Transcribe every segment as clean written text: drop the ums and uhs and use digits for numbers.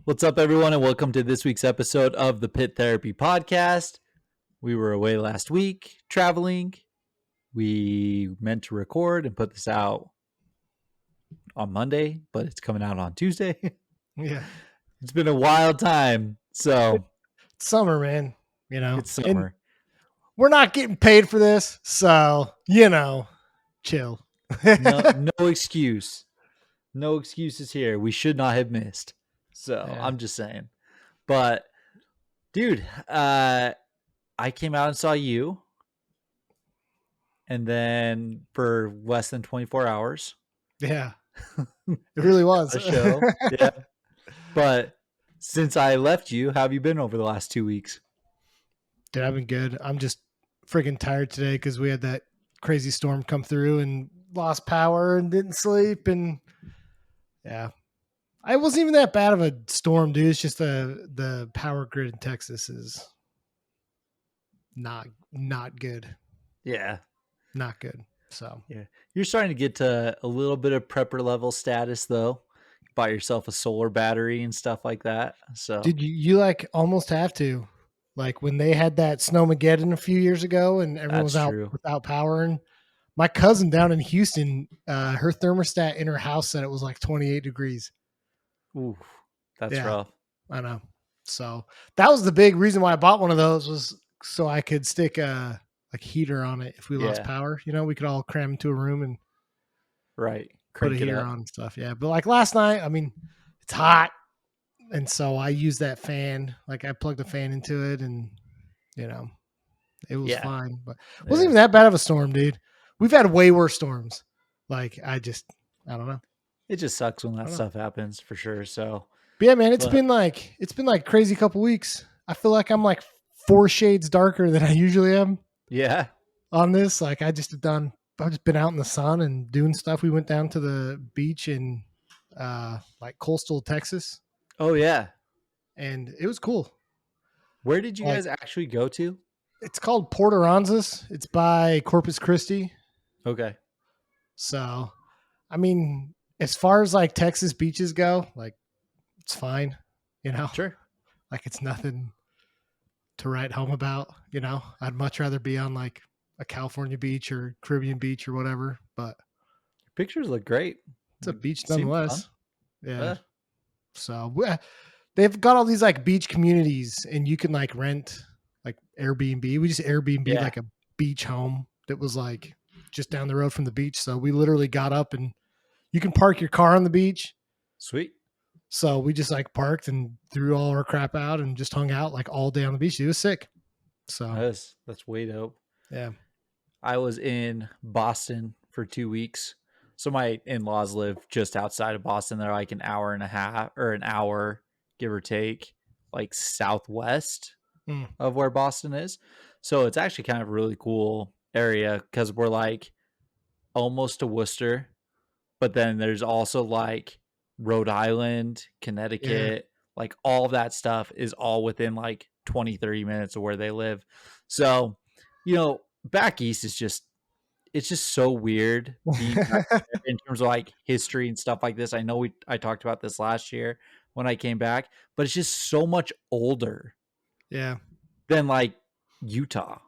What's up, everyone, and welcome to this week's episode of the Pit Therapy Podcast. We were away last week traveling. We meant to record and put this out on Monday, but it's coming out on Tuesday. Yeah. It's been a wild time. So It's summer, man. it's And summer. we're not getting paid for this, so chill. No excuse. No excuses here. We should not have missed. So Yeah. I'm just saying. But dude, I came out and saw you. And then for less than 24 hours. Yeah. It really was A show. Yeah. But since I left you, how have you been over the last 2 weeks? Dude, I've been good. I'm just freaking tired today because we had that crazy storm come through and lost power and didn't sleep. And yeah, it wasn't even that bad of a storm, dude. It's just the power grid in Texas is not good. Yeah. Not good. So Yeah. You're starting to get to a little bit of prepper level status, though. Buy yourself a solar battery and stuff like that. So did you like almost have to, like when they had that snowmageddon a few years ago and everyone was that's out true. without power? And my cousin down in Houston, her thermostat in her house said it was like 28 degrees. Ooh, that's Yeah. rough. I know. So that was the big reason why I bought one of those, was so I could stick a like heater on it if we lost Yeah. power. We could all cram into a room and Right. put a Crank it heater up. on and stuff. Yeah. But like last night, I mean, it's hot. And so I used that fan. Like I plugged a fan into it and, it was Yeah. fine. But it wasn't even that bad of a storm, dude. We've had way worse storms. Like I don't know. It just sucks when that stuff happens for sure. So But yeah, man, it's been like crazy couple weeks. I feel like I'm like 4 shades darker than I usually am yeah. on this. Like I've just been out in the sun and doing stuff. We went down to the beach in like coastal Texas. Oh, yeah. And it was cool. Where did you Like, guys actually go to? it's called Port Aransas. It's by Corpus Christi. Okay. So, I mean, as far as like Texas beaches go, like it's fine, Sure. like it's nothing to write home about. I'd much rather be on like a California beach or Caribbean beach or whatever, but Pictures look great. it's a beach Seemed nonetheless. fun. Yeah. So they've got all these like beach communities and you can like rent like Airbnb. We just Airbnb like a beach home that was like just down the road from the beach. So we literally got up and you can park your car on the beach. Sweet. So we just like parked and threw all our crap out and just hung out like all day on the beach. It was sick. So That's way dope. yeah. I was in Boston for 2 weeks. So my in-laws live just outside of Boston. They're like an hour and a half or an hour, give or take, like southwest of where Boston is. So it's actually kind of a really cool area because we're like almost to Worcester, but then there's also like Rhode Island, Connecticut, like all of that stuff is all within like 20, 30 minutes of where they live. So, back east is it's just so weird being in terms of like history and stuff like this. I know I talked about this last year when I came back, but it's just so much older. Yeah. Than like Utah,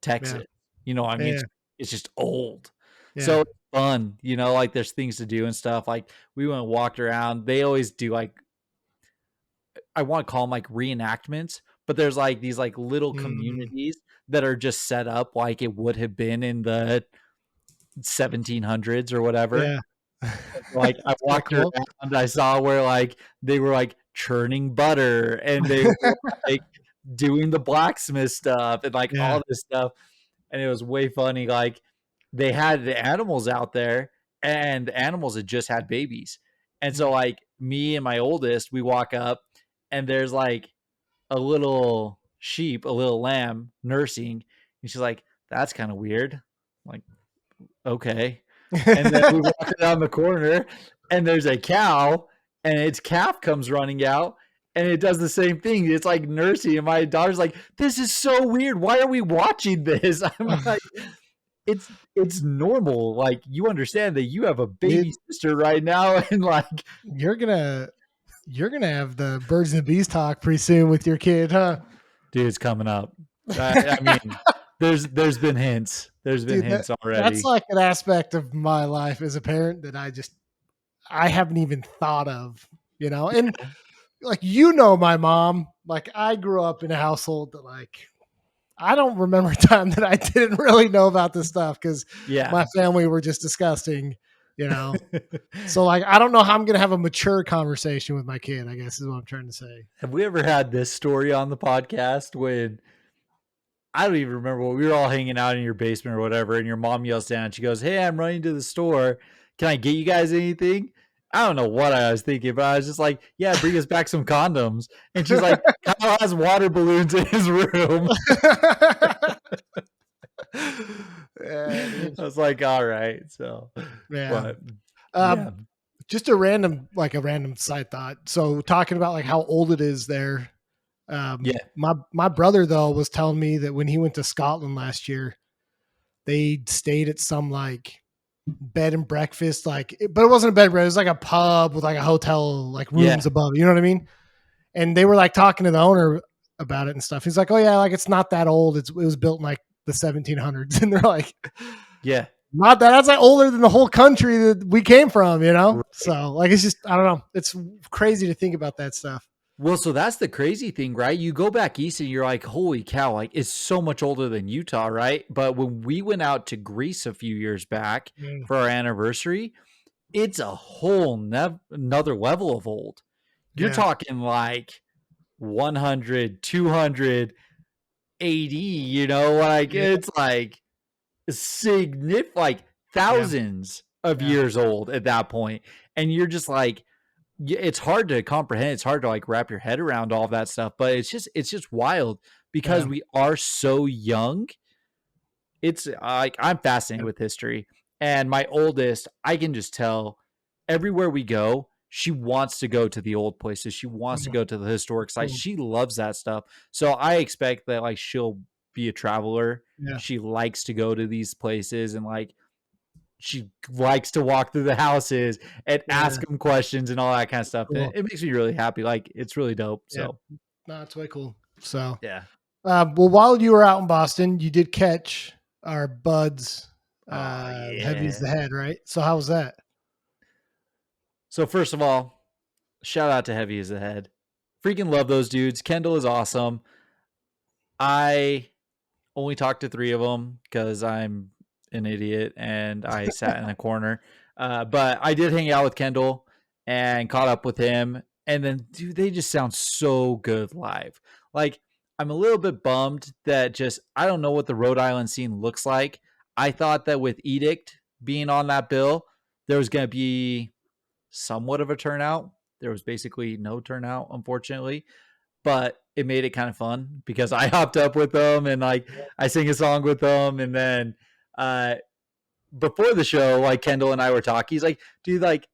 Texas. It's just old. Yeah. So it's fun, like there's things to do and stuff. Like we went and walked around. They always do like, I want to call them like reenactments, but there's like these like little communities that are just set up like it would have been in the 1700s or whatever. Yeah. Like I walked around, I saw where like they were like churning butter and they were like doing the blacksmith stuff and like all this stuff. And it was way funny. Like they had the animals out there and the animals had just had babies. And so like me and my oldest, we walk up and there's like a little sheep, a little lamb nursing. And she's like, that's kind of weird. I'm like, okay. And then we walk down the corner and there's a cow and its calf comes running out and it does the same thing. It's like nursing. And my daughter's like, this is so weird. Why are we watching this? I'm like, it's normal. Like you understand that you have a baby sister right now. And like, you're going to You're gonna have the birds and the bees talk pretty soon with your kid, huh? Dude, it's coming up. I mean, there's been hints. There's been Dude, hints that's already. like an aspect of my life as a parent that I haven't even thought of, And like my mom, like I grew up in a household that like I don't remember a time that I didn't really know about this stuff because Yeah. my family were just disgusting. So like I don't know how I'm gonna have a mature conversation with my kid, I guess is what I'm trying to say. Have we ever had this story on the podcast when I don't even remember what we were all hanging out in your basement or whatever, and your mom yells down. She goes, "Hey, I'm running to the store. Can I get you guys anything?" I don't know what I was thinking, but I was just like, "Yeah, bring us back some condoms." And she's like, "Kyle has water balloons in his room." Yeah, I dude. was like, "All right." So, Yeah. but Um, yeah, just a random side thought. So talking about like how old it is there. yeah, My brother though was telling me that when he went to Scotland last year, they stayed at some like bed and breakfast, but it wasn't a bed and breakfast. It was like a pub with like a hotel, like yeah, rooms above. You know what I mean? And they were like talking to the owner about it and stuff. He's like, "Oh yeah, like it's not that old. It was built in like the 1700s." And they're like, yeah. "Not that. That's like older than the whole country that we came from." Right. So like it's just I don't know. It's crazy to think about that stuff. Well, so that's the crazy thing, right? You go back east and you're like, holy cow, like it's so much older than Utah, right? But when we went out to Greece a few years back Mm, for our anniversary, it's a whole another level of old. You're yeah, talking like 100, 280, like yeah, it's like significant, like yeah, thousands of yeah, years old at that point. And you're just like, it's hard to comprehend. It's hard to like wrap your head around all of that stuff, but it's just wild because yeah, we are so young. It's like I'm fascinated with history, and my oldest, I can just tell everywhere we go, she wants to go to the old places. She wants to mm, go to the historic sites. mm, She loves that stuff. So I expect that like she'll be a traveler. yeah, She likes to go to these places and like she likes to walk through the houses and yeah. ask them questions and all that kind of stuff. And Cool. it makes me really happy. Like it's really dope. Yeah, So no, it's way cool. So, yeah. well, while you were out in Boston, you did catch our buds, Oh heavy as yeah. the head, right? So how was that? So first of all, shout out to Heavy as the Head. Freaking love those dudes. Kendall is awesome. I only talked to three of them because I'm an idiot and I sat in a corner. But I did hang out with Kendall and caught up with him. And then, dude, they just sound so good live. Like, I'm a little bit bummed that just, I don't know what the Rhode Island scene looks like. I thought that with Edict being on that bill, there was going to be somewhat of a turnout. There was basically no turnout, unfortunately, but it made it kind of fun because I hopped up with them and like I sing a song with them. And then uh, before the show, like Kendall and I were talking, he's like, dude, like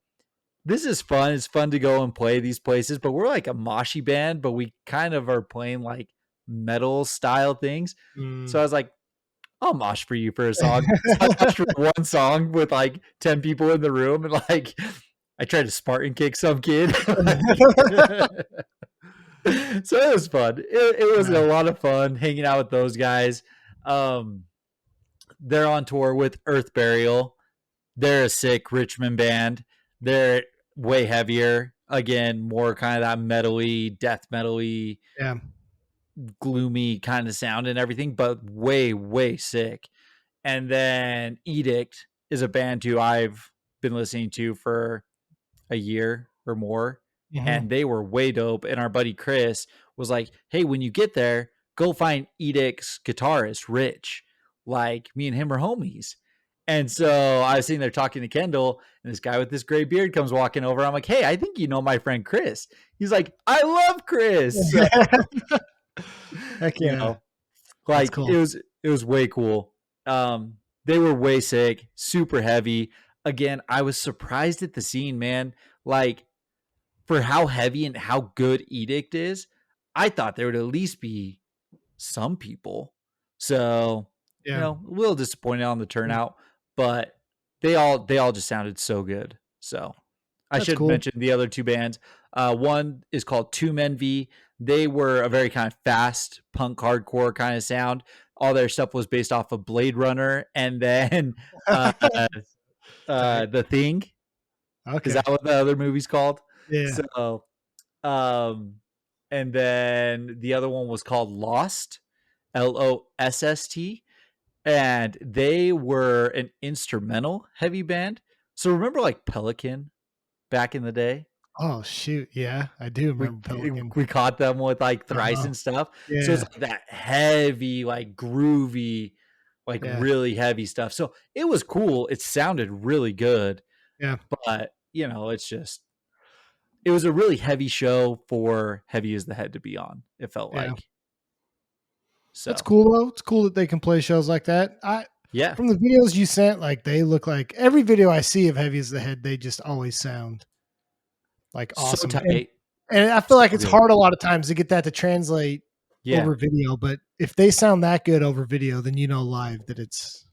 this is fun. It's fun to go and play these places, but we're like a moshy band, but we kind of are playing like metal style things. So Mm. I was like, I'll mosh for you for a song. So I moshed for one song with like 10 people in the room and like I tried to Spartan kick some kid. So it was fun. It was Yeah, a lot of fun hanging out with those guys. Um, they're on tour with Earth Burial. They're a sick Richmond band. They're way heavier. Again, more kind of that metally, death metally, yeah, gloomy kind of sound and everything, but way, way sick. And then Edict is a band who I've been listening to for a year or more, hmm, and they were way dope. And our buddy Chris was like, "Hey, when you get there, go find Edict's guitarist, Rich. Like me and him are homies." And so I was sitting there talking to Kendall, and this guy with this gray beard comes walking over. I'm like, "Hey, I think you know my friend Chris." He's like, "I love Chris." So, heck you yeah, know, that's like cool. it was way cool. They were way sick, super heavy. Again, I was surprised at the scene, man. Like for how heavy and how good Edict is, I thought there would at least be some people. So, Yeah, a little disappointed on the mm, turnout, but they all just sounded so good. So, I That's should cool. mention the other two bands. One is called Two Men V. They were a very kind of fast punk hardcore kind of sound. All their stuff was based off of Blade Runner, and then uh, Tight. The Thing. Is Okay. that what the other movie's called? Yeah. So, um, and then the other one was called Lost, Lost, and they were an instrumental heavy band. So remember like Pelican back in the day? Oh shoot. Yeah, I do We remember Pelican. we caught them with like Thrice Uh-huh. and stuff. So it's Yeah. like that heavy, like groovy, like Yeah. really heavy stuff. So it was cool. It sounded really good, Yeah. but it's just it was a really heavy show for Heavy as the Head to be on. It felt Yeah. like. That's So, cool though. It's cool that they can play shows like that. yeah. From the videos you sent, like they look like every video I see of Heavy as the Head, they just always sound like So awesome. tight. And I feel So like it's good. hard a lot of times to get that to translate Yeah. over video, but if they sound that good over video, then live that it's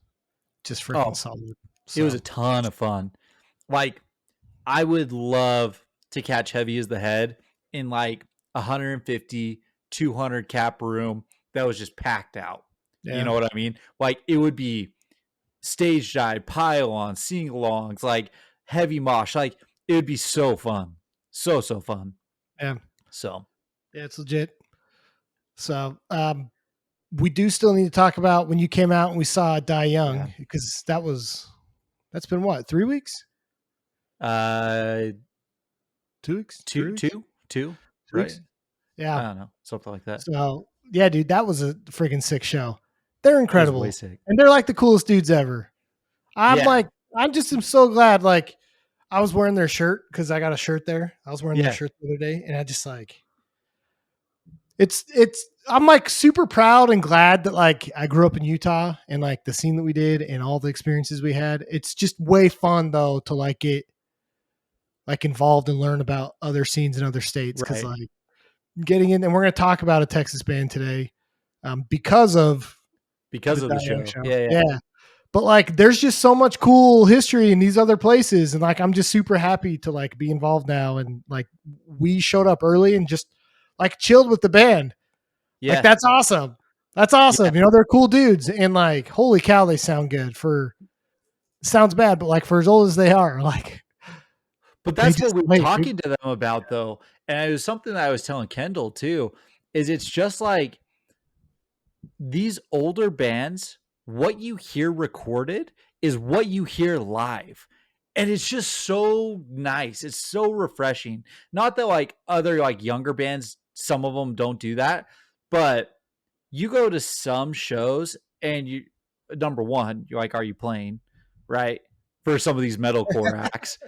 just freaking Oh, solid. it was So a ton of fun. Like, I would love to catch Heavy as the Head in like 150, 200 cap room that was just packed out. You yeah, know what I mean? Like, it would be stage dive, pile on, sing alongs, like heavy mosh. Like, it would be so fun. So, so fun. yeah, So, yeah, it's legit. So we do still need to talk about when you came out and we saw Die Young yeah. because that's been what, 3 weeks? Uh, 2 weeks? 3 two, weeks? two, 2 right? weeks? I Yeah. don't know, something like that. So yeah, dude, that was a freaking sick show. They're It was way incredible. sick. And they're like the coolest dudes ever. I'm Yeah, I'm just am so glad. Like I was wearing their shirt because I got a shirt there. I was wearing their yeah, shirt the other day, and I just like it's I'm like super proud and glad that like I grew up in Utah and like the scene that we did and all the experiences we had. It's just way fun though to like get like involved and learn about other scenes in other states because right. like getting in and we're going to talk about a Texas band today because of Because the of the Die Young show. show. Yeah, yeah. Yeah. But like there's just so much cool history in these other places and like I'm just super happy to like be involved now and like we showed up early and just like chilled with the band. Like Yeah. that's awesome. That's awesome. They're cool dudes and like holy cow they sound good for sounds bad but like for as old as they are like But they that's what just we were wait. talking to them about though. And it was something that I was telling Kendall too, is it's just like these older bands, what you hear recorded is what you hear live. And it's just so nice. It's so refreshing. Not that like other like younger bands, some of them don't do that, but you go to some shows and you number one, you're like, are you playing? Right? For some of these metalcore acts.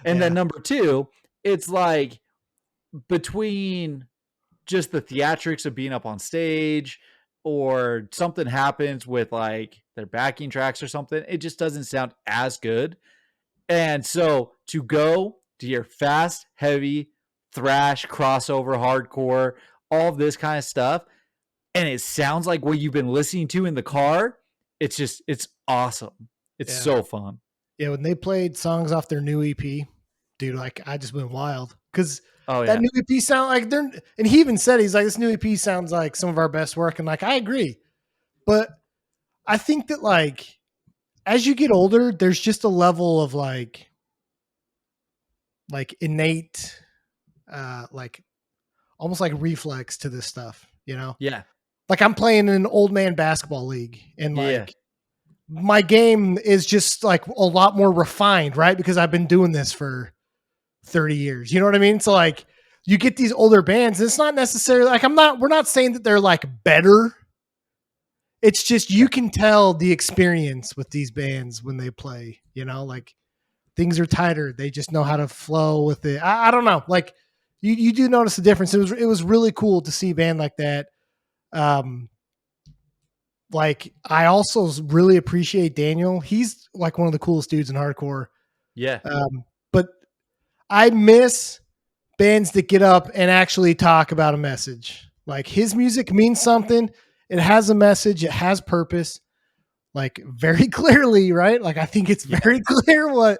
And then Yeah. number two, it's like between just the theatrics of being up on stage or something happens with like their backing tracks or something, it just doesn't sound as good. And so to go to your fast, heavy, thrash, crossover, hardcore, all of this kind of stuff, and it sounds like what you've been listening to in the car, it's awesome. It's Yeah. so fun. Yeah, when they played songs off their new EP, dude, like I just went wild because Oh that yeah. new EP sound like they're. And he even said he's like, this new EP sounds like some of our best work, and like I agree, but I think that like as you get older, there's just a level of like innate, like almost like reflex to this stuff, you know. Yeah. Like I'm playing in an old man basketball league, and Yeah. like my game is just like a lot more refined, right? Because I've been doing this for 30 years. You know what I mean? So like you get these older bands, and it's not necessarily like we're not saying that they're like better. It's just you can tell the experience with these bands when they play, like things are tighter. They just know how to flow with it. I don't know. Like you do notice the difference. It was really cool to see a band like that. Like I also really appreciate Daniel. He's like one of the coolest dudes in hardcore. Yeah. But I miss bands that get up and actually talk about a message. Like his music means something. It has a message. It has purpose. Like very clearly, right? Like I think it's very clear what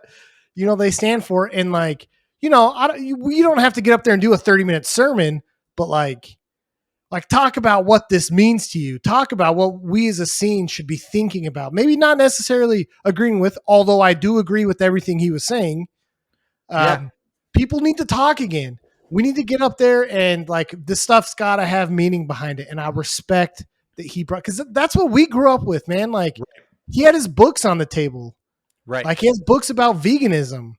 they stand for. And like you know, you don't have to get up there and do a 30-minute sermon, but like talk about what this means to you. Talk about what we as a scene should be thinking about. Maybe not necessarily agreeing with, although I do agree with everything he was saying. Yeah. People need to talk again. We need to get up there and like this stuff's got to have meaning behind it. And I respect that he brought, because that's what we grew up with, man. Like he had his books on the table. Right. Like he has books about veganism.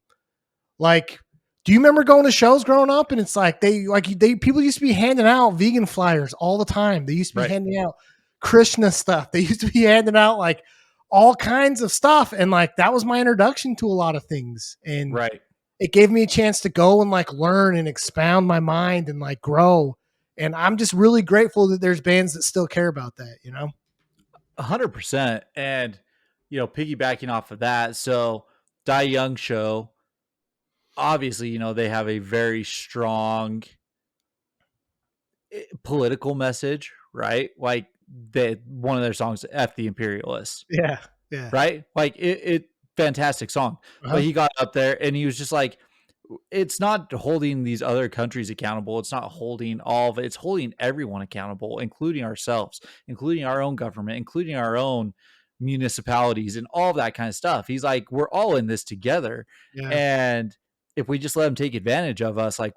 Like, do you remember going to shows growing up? And it's like people used to be handing out vegan flyers all the time. They used to be handing out Krishna stuff. They used to be handing out like all kinds of stuff. And like that was my introduction to a lot of things. And it gave me a chance to go and like learn and expound my mind and like grow. And I'm just really grateful that there's bands that still care about that, you know? 100%. And, you know, piggybacking off of that. So Die Young Show, obviously, you know, they have a very strong political message, right? Like one of their songs, F the Imperialists. Yeah. Right? Like it fantastic song. But he got up there and he was just like, it's not holding these other countries accountable. It's not holding all of it. It's holding everyone accountable, including ourselves, including our own government, including our own municipalities and all that kind of stuff. He's like, we're all in this together. Yeah. And if we just let them take advantage of us, like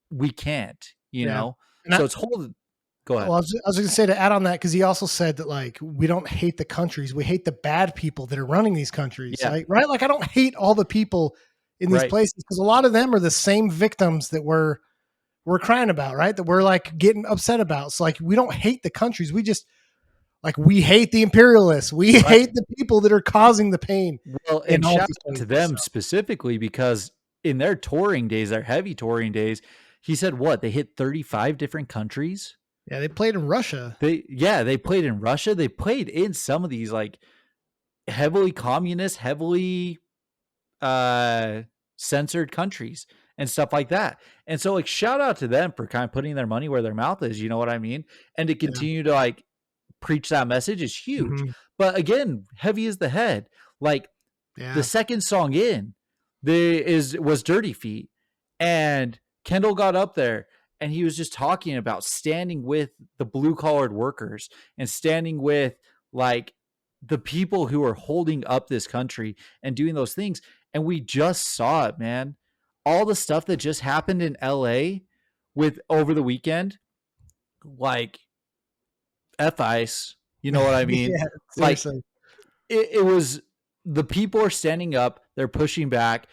we can't, you know? And so it's holding. Go ahead. Well, I was going to say to add on that, because he also said that like we don't hate the countries, we hate the bad people that are running these countries. Yeah. Like, right? Like I don't hate all the people in these places, because a lot of them are the same victims that we're crying about, right? That we're like getting upset about. So like we don't hate the countries, we just like we hate the imperialists. We hate the people that are causing the pain. Well, and shout out to them specifically, because in their touring days, their heavy touring days, he said what they hit 35 different countries. Yeah, they played in Russia. They played in Russia. They played in some of these like heavily communist, heavily censored countries and stuff like that. And so like shout out to them for kind of putting their money where their mouth is, you know what I mean? And to continue to like preach that message is huge. Mm-hmm. But again, Heavy is the Head. Like the second song in was Dirty Feet, and Kendall got up there and he was just talking about standing with the blue-collared workers and standing with like the people who are holding up this country and doing those things. And we just saw it, man. All the stuff that just happened in LA with over the weekend, like F ICE, you know what I mean? Like it was, the people are standing up, they're pushing back.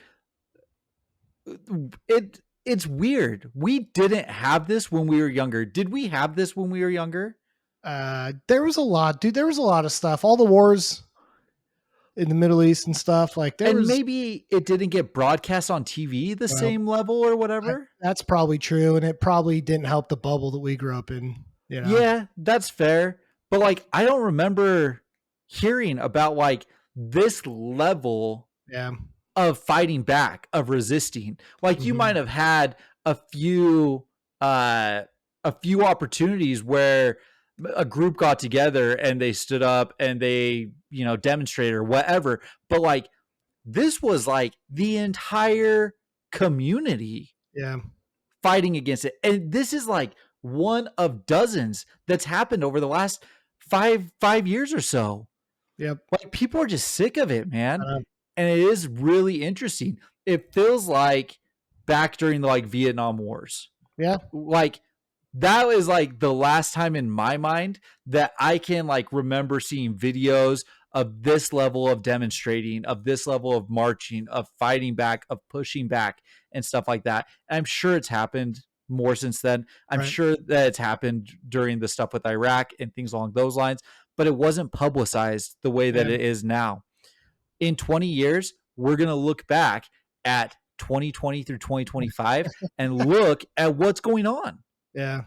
It's weird. We didn't have this when we were younger. Did we have this when we were younger? There was a lot, dude. There was a lot of stuff. All the wars in the Middle East and stuff like that. And maybe it didn't get broadcast on TV the same level or whatever. That's probably true. And it probably didn't help the bubble that we grew up in. You know? Yeah, that's fair. But like, I don't remember hearing about like this level of fighting back, of resisting. Like you might have had a few opportunities where a group got together and they stood up and they, you know, demonstrated or whatever. But like, this was like the entire community fighting against it. And this is like one of dozens that's happened over the last five years or so. Yep. Like people are just sick of it, man. And it is really interesting. It feels like back during the like Vietnam Wars. Yeah. Like that was like the last time in my mind that I can like remember seeing videos of this level of demonstrating, of this level of marching, of fighting back, of pushing back and stuff like that. And I'm sure it's happened more since then. I'm sure that it's happened during the stuff with Iraq and things along those lines, but it wasn't publicized the way that it is now. In 20 years, we're going to look back at 2020 through 2025 and look at what's going on. Yeah.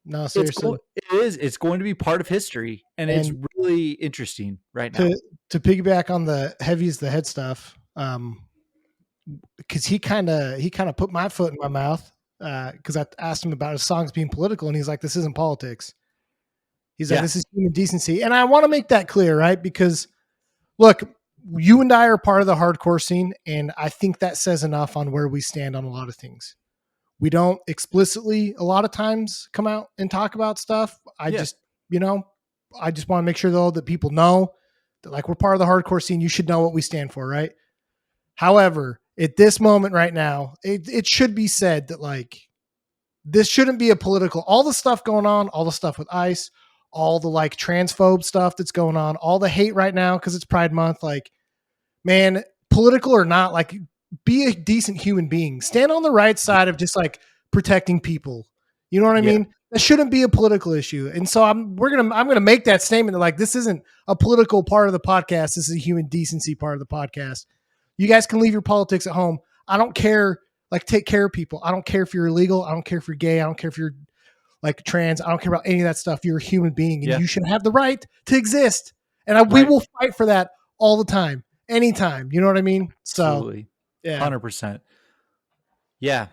No, seriously. It's going to be part of history, and it's really interesting right now. To piggyback on the Heavy is the Head stuff, because he kind of put my foot in my mouth, because I asked him about his songs being political, and he's like, this isn't politics. He's like, this is human decency. And I want to make that clear, right? Because look, you and I are part of the hardcore scene, and I think that says enough on where we stand on a lot of things. We don't explicitly a lot of times come out and talk about stuff. I Yeah. just, I just want to make sure though that people know that like we're part of the hardcore scene. You should know what we stand for, right? However, at this moment right now, it should be said that like this shouldn't be a political, all the stuff going on, all the stuff with ICE, all the like transphobe stuff that's going on, all the hate right now because it's Pride Month. Like, man, political or not, like be a decent human being. Stand on the right side of just like protecting people. You know what I Yeah. mean? That shouldn't be a political issue. And so I'm gonna make that statement that like this isn't a political part of the podcast. This is a human decency part of the podcast. You guys can leave your politics at home. I don't care. Like, take care of people. I don't care if you're illegal. I don't care if you're gay. I don't care if you're like trans. I don't care about any of that stuff. You're a human being and Yeah. you should have the right to exist. And we will fight for that all the time, anytime. You know what I mean? So, Absolutely. yeah. 100%. Yeah.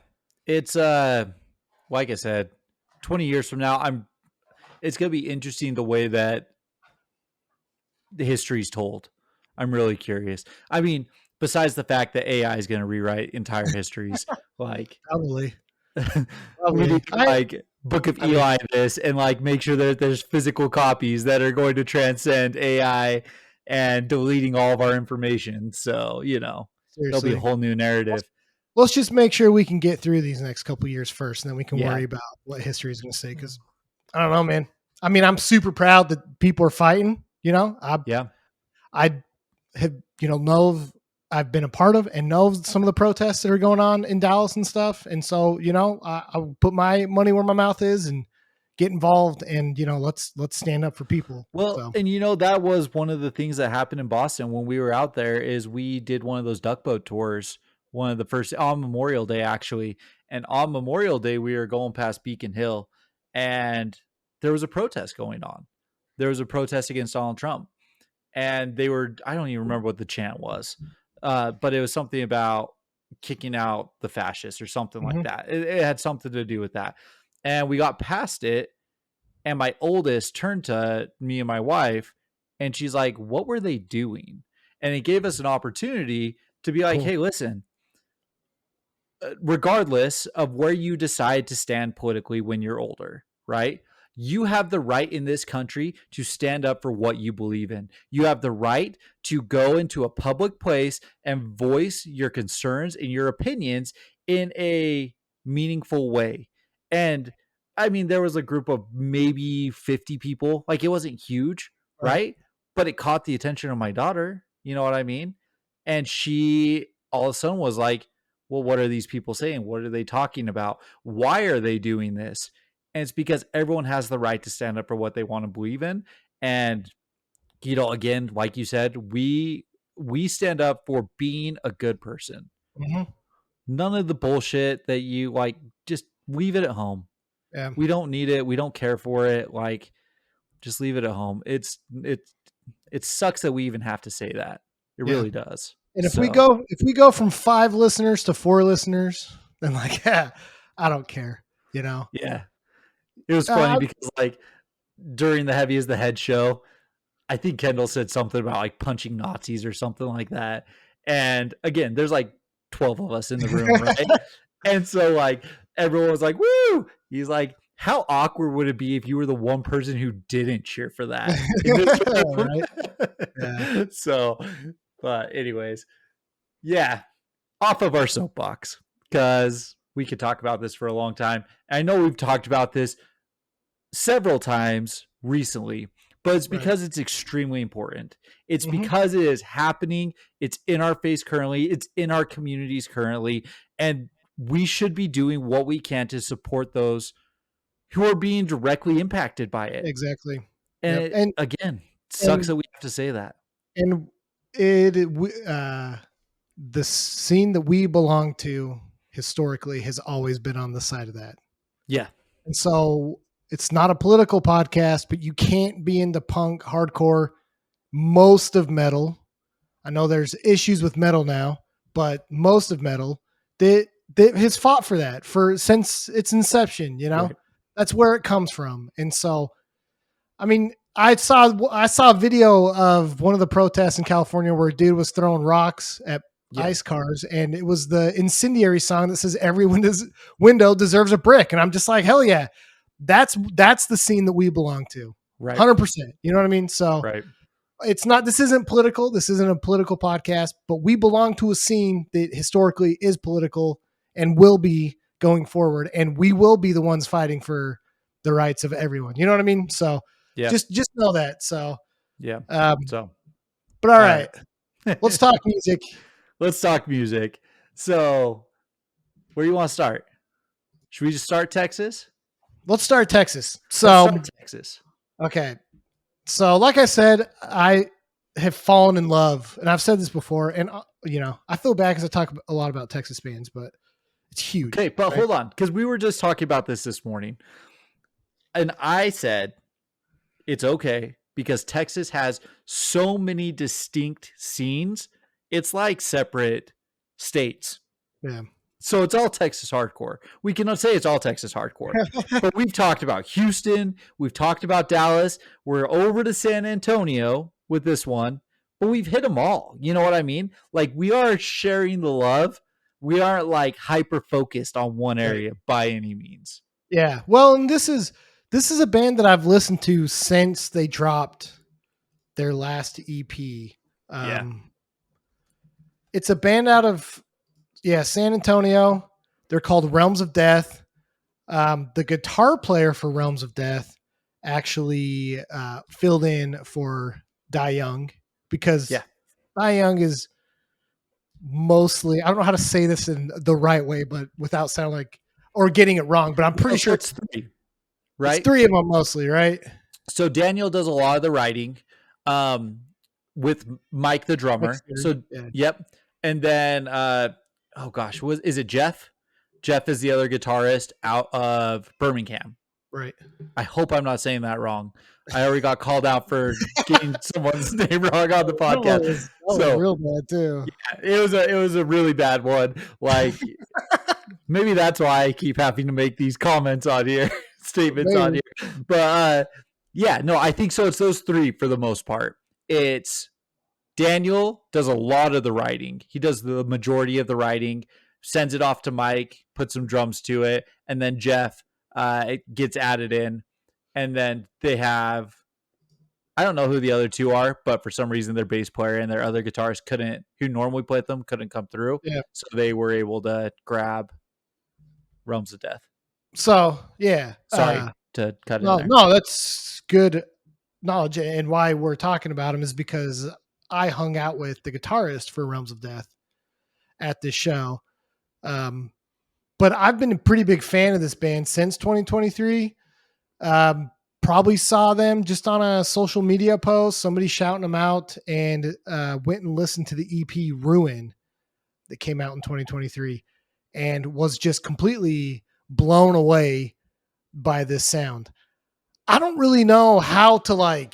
It's like I said, 20 years from now, it's going to be interesting the way that the history's told. I'm really curious. I mean, besides the fact that AI is going to rewrite entire histories, like Probably. we need to, like Book of Eli this and like make sure that there's physical copies that are going to transcend AI and deleting all of our information. So, there'll be a whole new narrative. Let's just make sure we can get through these next couple of years first, and then we can Yeah. worry about what history is going to say. Because I don't know, man. I mean, I'm super proud that people are fighting. I have, I've been a part of and know some of the protests that are going on in Dallas and stuff. And so, I'll put my money where my mouth is and get involved. And let's stand up for people. Well, and that was one of the things that happened in Boston when we were out there. Is we did one of those duck boat tours, one of the first on Memorial Day actually, and on Memorial Day we were going past Beacon Hill, and there was a protest going on. There was a protest against Donald Trump, and they were, I don't even remember what the chant was, but it was something about kicking out the fascists or something like that. It had something to do with that. And we got past it, and my oldest turned to me and my wife, and she's like, what were they doing? And it gave us an opportunity to be like, hey, listen, regardless of where you decide to stand politically when you're older, right? You have the right in this country to stand up for what you believe in. You have the right to go into a public place and voice your concerns and your opinions in a meaningful way. And I mean, there was a group of maybe 50 people. Like, it wasn't huge, right? But it caught the attention of my daughter. You know what I mean? And she all of a sudden was like, well, what are these people saying? What are they talking about? Why are they doing this? And it's because everyone has the right to stand up for what they want to believe in. And, again, like you said, we stand up for being a good person. None of the bullshit that you like, just leave it at home. Yeah. We don't need it. We don't care for it. Like, just leave it at home. It sucks that we even have to say that. It really does. And if we go from 5 listeners to 4 listeners, then like, yeah, I don't care, Yeah. It was funny because like during the Heavy is the Head show, I think Kendall said something about like punching Nazis or something like that. And again, there's like 12 of us in the room, right? And so like everyone was like, woo! He's like, how awkward would it be if you were the one person who didn't cheer for that? Right? So, but anyways, yeah, off of our soapbox, because we could talk about this for a long time. I know we've talked about this several times recently, but it's because it's extremely important. It's because it is happening. It's in our face currently. It's in our communities currently. And we should be doing what we can to support those who are being directly impacted by it. Exactly. And again, sucks that we have to say that. And the scene that we belong to historically has always been on the side of that. Yeah. And so it's not a political podcast, but you can't be into punk, hardcore, most of metal. I know there's issues with metal now, but most of metal that has fought for that since its inception, Right. That's where it comes from. And so, I mean, I saw a video of one of the protests in California where a dude was throwing rocks at ice cars, and it was the Incendiary song that says every window deserves a brick. And I'm just like, hell yeah, that's the scene that we belong to. Right. 100%. You know what I mean? So right. this isn't political. This isn't a political podcast, but we belong to a scene that historically is political and will be going forward. And we will be the ones fighting for the rights of everyone. You know what I mean? So just know that. So, yeah. But all right. Let's talk music. Let's talk music. So where do you want to start? Should we just start Texas? Let's start Texas. So Texas. Okay. So like I said, I have fallen in love, and I've said this before, and I feel bad because I talk a lot about Texas bands, but it's huge. Okay, but hold on, because we were just talking about this morning, and I said it's okay because Texas has so many distinct scenes. It's like separate states. Yeah. So it's all Texas hardcore. We cannot say it's all Texas hardcore, but we've talked about Houston. We've talked about Dallas. We're over to San Antonio with this one, but we've hit them all. You know what I mean? Like, we are sharing the love. We aren't like hyper focused on one area by any means. Yeah. Well, and this is a band that I've listened to since they dropped their last EP. It's a band out of San Antonio. They're called Realms of Death. The guitar player for Realms of Death actually filled in for Die Young because Die Young is mostly, I don't know how to say this in the right way, but without sounding like, or getting it wrong, but I'm pretty sure it's three, right? It's three of them mostly, right? So Daniel does a lot of the writing with Mike, the drummer. So, yep. And then, oh gosh, is it Jeff? Jeff is the other guitarist out of Birmingham. Right. I hope I'm not saying that wrong. I already got called out for getting someone's name wrong on the podcast. That was real bad too. Yeah, it was a really bad one. Like, maybe that's why I keep having to make these comments on here, statements on here. But I think so. It's those three for the most part. It's Daniel does a lot of the writing. He does the majority of the writing, sends it off to Mike, puts some drums to it, and then Jeff gets added in. And then they have, I don't know who the other two are, but for some reason their bass player and their other guitarist who normally play with them, couldn't come through. Yeah. So they were able to grab Realms of Death. So, yeah. Sorry to cut in there. No, that's good knowledge. And why we're talking about him is because I hung out with the guitarist for Realms of Death at this show. But I've been a pretty big fan of this band since 2023. Probably saw them just on a social media post, somebody shouting them out, and went and listened to the EP Ruin that came out in 2023 and was just completely blown away by this sound. I don't really know how to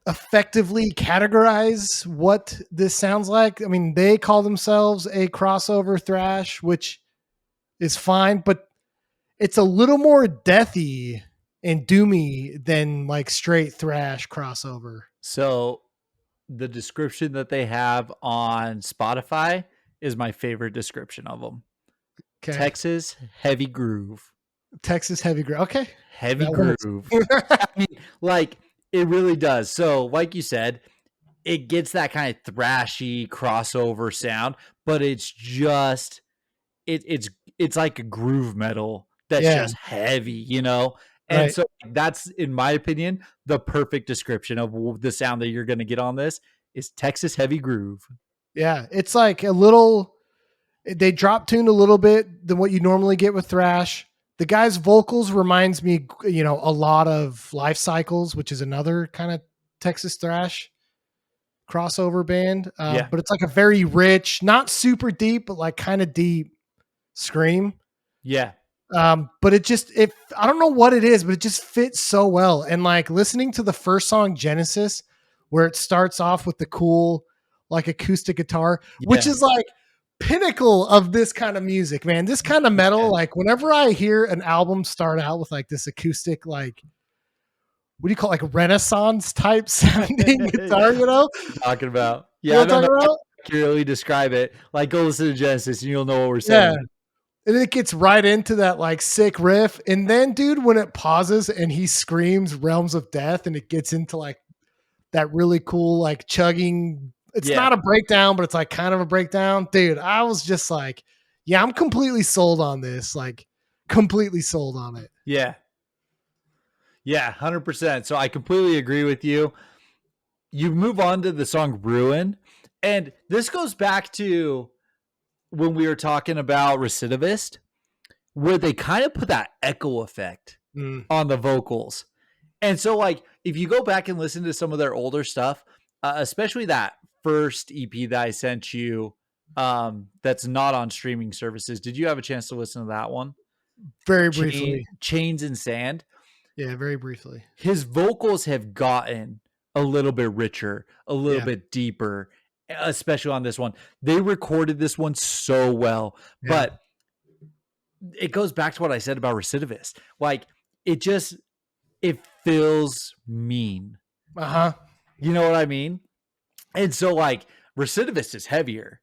effectively categorize what this sounds like. I mean, they call themselves a crossover thrash, which is fine, but it's a little more deathy and doomy than like straight thrash crossover. So the description that they have on Spotify is my favorite description of them. Okay. Texas heavy groove. Texas heavy groove. Okay. Heavy groove. I mean, like, it really does. So like you said, it gets that kind of thrashy crossover sound, but it's just, it's like a groove metal that's just heavy, you know? And so that's, in my opinion, the perfect description of the sound that you're going to get on this is Texas heavy groove. Yeah. It's like a little, they drop tuned a little bit than what you normally get with thrash. The guy's vocals reminds me, a lot of Life Cycles, which is another kind of Texas thrash crossover band. But it's like a very rich, not super deep, but like kind of deep scream. Yeah. But I don't know what it is, but it just fits so well. And like listening to the first song, Genesis, where it starts off with the cool, like acoustic guitar, which is like pinnacle of this kind of music, man. This kind of metal, like whenever I hear an album start out with like this acoustic, like what do you call it, like Renaissance type sounding guitar, you know? Talking about. You know Yeah, I what I'm don't know talking how about? to accurately describe it. Like, go listen to Genesis and you'll know what we're Yeah. saying. And it gets right into that like sick riff. And then, dude, when it pauses and he screams Realms of Death and it gets into like that really cool, like chugging. It's Yeah. not a breakdown, but it's like kind of a breakdown. Dude, I was just like, yeah, I'm completely sold on this. Like, completely sold on it. Yeah. Yeah, 100%. So I completely agree with you. You move on to the song Ruin. And this goes back to when we were talking about Recidivist, where they kind of put that echo effect on the vocals. And so, like, if you go back and listen to some of their older stuff, especially that first EP that I sent you, that's not on streaming services, did you have a chance to listen to that one? Very briefly. Chains and Sand. Yeah, very briefly. His vocals have gotten a little bit richer, a little bit deeper, especially on this one. They recorded this one so well, but it goes back to what I said about Recidivist. Like, it feels mean. You know what I mean? And so, like, Recidivist is heavier.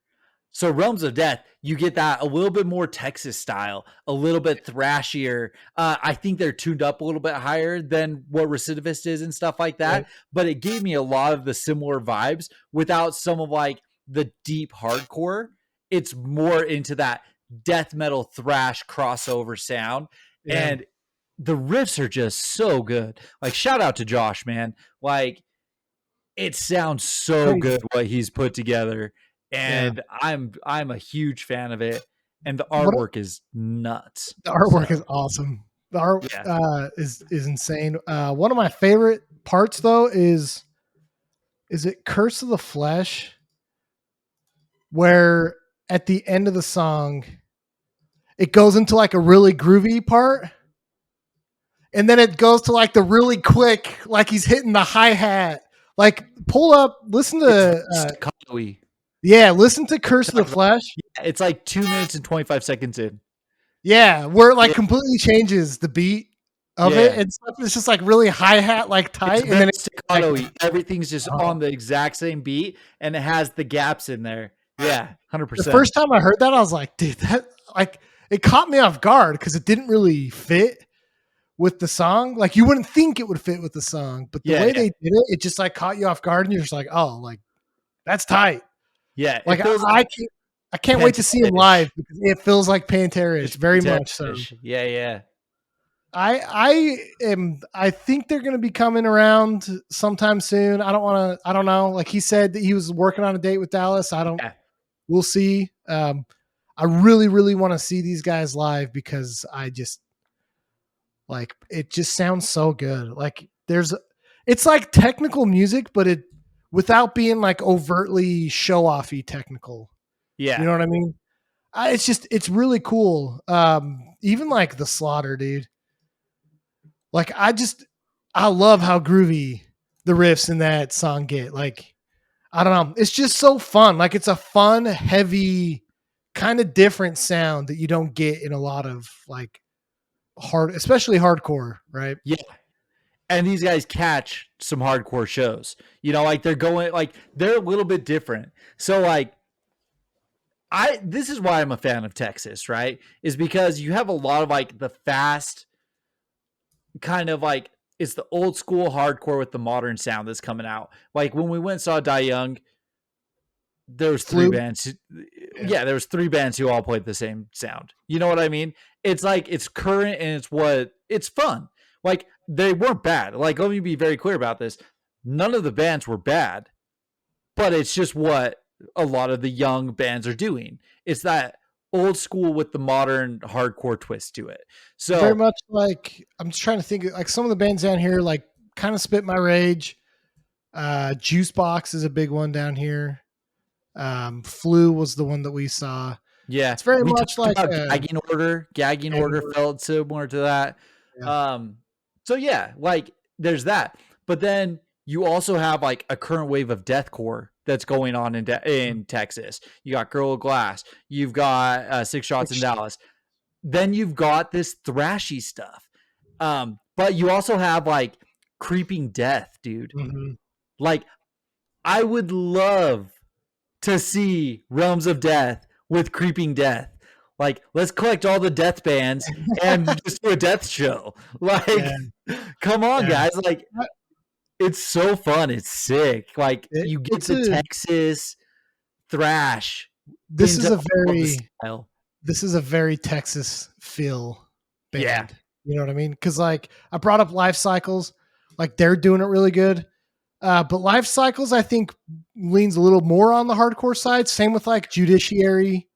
So Realms of Death, you get that a little bit more Texas style, a little bit thrashier. I think they're tuned up a little bit higher than what Recidivist is and stuff like that. Right. But it gave me a lot of the similar vibes without some of like the deep hardcore. It's more into that death metal thrash crossover sound. Yeah. And the riffs are just so good. Like, shout out to Josh, man. Like, it sounds so good what he's put together. And I'm a huge fan of it, and the artwork is nuts. The artwork is awesome. The art is insane. One of my favorite parts though is it Curse of the Flesh, where at the end of the song it goes into like a really groovy part, and then it goes to like the really quick, like he's hitting the hi-hat. Like, pull up, listen to yeah, listen to Curse of the Flesh. Yeah, it's like 2 minutes and 25 seconds in. Yeah, where it like completely changes the beat of it. And stuff. It's just like really hi-hat, like tight. And then it's staccato. Like, everything's just on the exact same beat, and it has the gaps in there. Yeah, 100%. The first time I heard that, I was like, dude, that like it caught me off guard because it didn't really fit with the song. Like, you wouldn't think it would fit with the song, but the way they did it, it just like caught you off guard, and you're just like, oh, like that's tight. Yeah, like I can't wait to see him live because it feels like Pantera-ish, it's very much so. Yeah. I think they're going to be coming around sometime soon. I don't know. Like he said that he was working on a date with Dallas. We'll see. I really, really want to see these guys live because it just sounds so good. Like it's like technical music, but it without being like overtly show-offy technical. Yeah. You know what I mean? It's really cool. Even like the Slaughter, dude. Like, I love how groovy the riffs in that song get. Like, I don't know. It's just so fun. Like, it's a fun, heavy, kind of different sound that you don't get in a lot of like especially hardcore, right? Yeah. And these guys catch some hardcore shows, you know, like they're a little bit different. So like, this is why I'm a fan of Texas, right? Is because you have a lot of like the fast kind of like, it's the old school hardcore with the modern sound that's coming out. Like when we went and saw Die Young, there was three bands. Yeah, there was 3 bands who all played the same sound. You know what I mean? It's like, it's current and it's fun. Like, they weren't bad. Like, let me be very clear about this. None of the bands were bad, but it's just what a lot of the young bands are doing. It's that old school with the modern hardcore twist to it. So very much like, I'm just trying to think, like some of the bands down here, like kind of Spit My Rage. Juicebox is a big one down here. Flu was the one that we saw. Yeah, it's very much like Gagging Order. Gagging Order felt similar to that. Yeah. So yeah, like there's that. But then you also have like a current wave of deathcore that's going on in Texas. You got Girl of Glass. You've got 6 Shots in Dallas. Then you've got this thrashy stuff. But you also have like Creeping Death, dude. Mm-hmm. Like, I would love to see Realms of Death with Creeping Death. Like, let's collect all the death bands and just do a death show. Like, Yeah, come on, yeah. guys. Like, it's so fun. It's sick. Like, you get It's the a. Texas thrash This is into a all the very. style. This is a very Texas feel Yeah. band. You know what I mean? Because like I brought up Life Cycles, like they're doing it really good. But Life Cycles, I think, leans a little more on the hardcore side. Same with like Judiciary,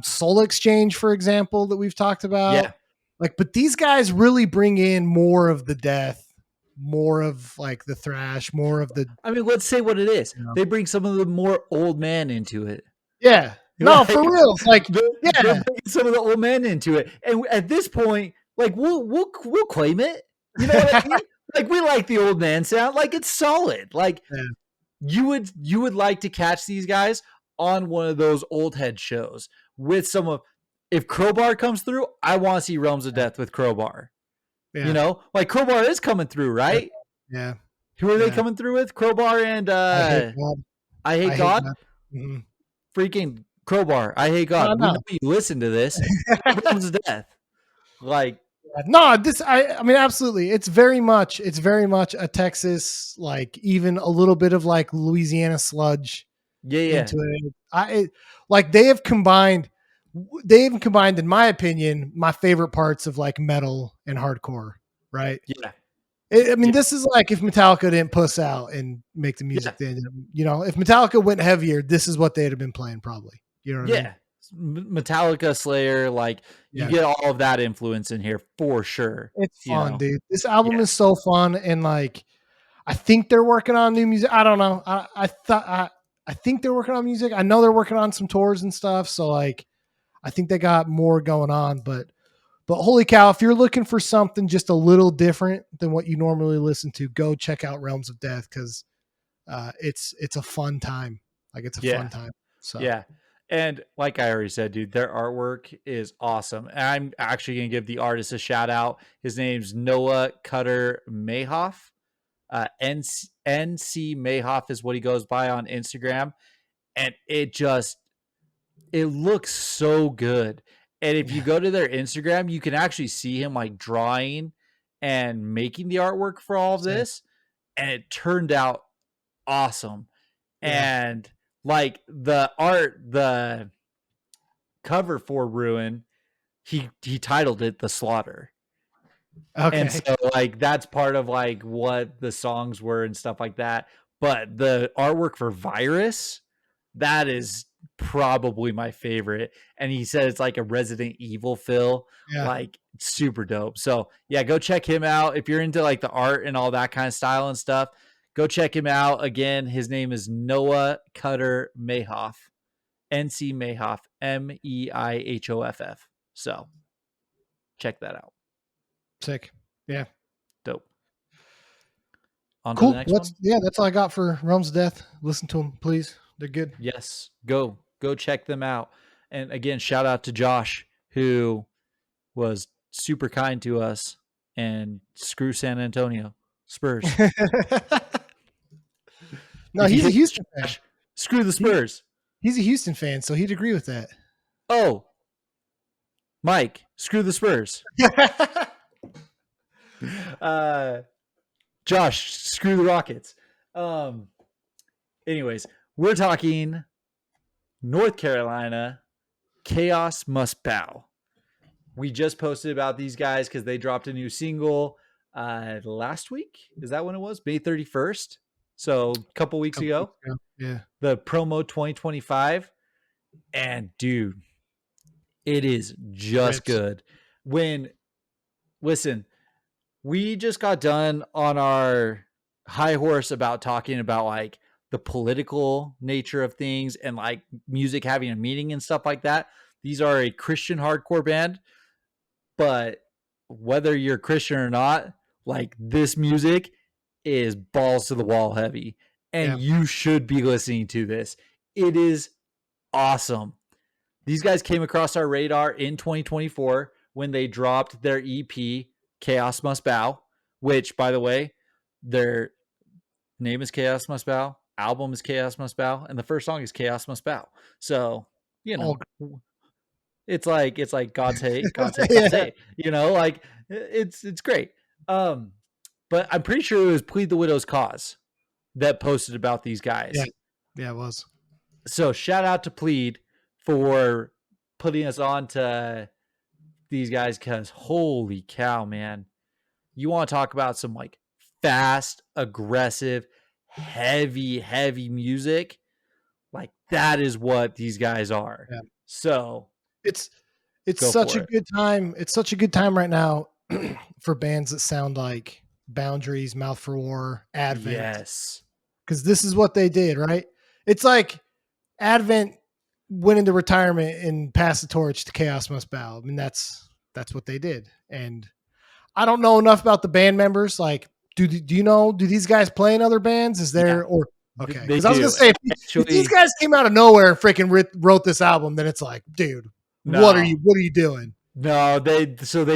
Soul Exchange, for example, that we've talked about. Yeah. Like, but these guys really bring in more of the death, more of like the thrash, more of the. I mean, let's say what it is. You know. They bring some of the more old man into it. Yeah. No, Like, for real. Like, they're yeah, bringing some of the old men into it, and at this point, like we'll claim it. You know what I mean? Like, we like the old man sound. Like, it's solid. Like, yeah. you would like to catch these guys on one of those old head shows with some of. If Crowbar comes through, I want to see Realms of Death with Crowbar. Yeah. You know, like Crowbar is coming through, right? Yeah. Who are they Yeah. coming through with? Crowbar and I hate God. I hate God. Mm-hmm. Freaking Crowbar. I hate God. No. We know you listen to this. Realms of Death. Like, no, this I mean absolutely. It's very much a Texas, like even a little bit of like Louisiana sludge yeah. into it. Like they have combined in my opinion my favorite parts of like metal and hardcore, right? Yeah. I mean, this is like if Metallica didn't puss out and make the music, then you know, if Metallica went heavier, this is what they'd have been playing probably. You know what I mean? Metallica, Slayer, like you get all of that influence in here for sure. It's fun, dude. This album is so fun, and like I think they're working on new music. I don't know. I think they're working on music. I know they're working on some tours and stuff. So like I think they got more going on, but holy cow, if you're looking for something just a little different than what you normally listen to, go check out Realms of Death because it's a fun time. Like it's a fun time. So yeah. And like I already said, dude, their artwork is awesome. And I'm actually going to give the artist a shout out. His name's Noah Cutter Mayhoff. NC Mayhoff is what he goes by on Instagram. And it looks so good. And if you go to their Instagram, you can actually see him like drawing and making the artwork for all of this. And it turned out awesome. Yeah. And like the cover for Ruin, he titled it The Slaughter. Okay. And so like that's part of like what the songs were and stuff like that. But the artwork for Virus, that is probably my favorite. And he said it's like a Resident Evil feel. Yeah. Like super dope. So yeah, go check him out. If you're into like the art and all that kind of style and stuff, go check him out. Again, his name is Noah Cutter Mayhoff. NC Mayhoff. Meihoff. So check that out. Sick. Yeah. Dope. On cool. To the next one? Yeah, that's all I got for Realms of Death. Listen to them, please. They're good. Yes. Go check them out. And again, shout out to Josh, who was super kind to us, and screw San Antonio Spurs. No, he's a Houston fan. Screw the Spurs. He's a Houston fan, so he'd agree with that. Oh, Mike, screw the Spurs. Josh, screw the Rockets. Anyways, we're talking North Carolina, Chaos Must Bow. We just posted about these guys because they dropped a new single last week. Is that when it was? May 31st. So a couple weeks ago. Yeah. The promo 2025. And dude, it is just good. Listen, we just got done on our high horse about talking about like the political nature of things and like music having a meaning and stuff like that. These are a Christian hardcore band, but whether you're Christian or not, like this music is balls to the wall heavy, and you should be listening to this. It is awesome. These guys came across our radar in 2024 when they dropped their EP, Chaos Must Bow, which, by the way, their name is Chaos Must Bow, album is Chaos Must Bow, and the first song is Chaos Must Bow. So, All it's like God's hate, God's hate, yeah, God's hate. Like it's great. But I'm pretty sure it was Plead the Widow's Cause that posted about these guys. Yeah, it was. So shout out to Plead for putting us on to these guys, because holy cow, man. You want to talk about some like fast, aggressive, heavy music? Like that is what these guys are. Yeah. So it's such a good time. It's such a good time right now for bands that sound like Boundaries, Mouth for War, Advent. Yes. Because this is what they did, right? It's like Advent went into retirement and passed the torch to Chaos Must Bow. I mean, that's what they did. And I don't know enough about the band members. Like, do you know? Do these guys play in other bands? Is there or okay? Because I was gonna say, if these guys came out of nowhere and freaking wrote this album, then it's like, dude, what are you doing? No, they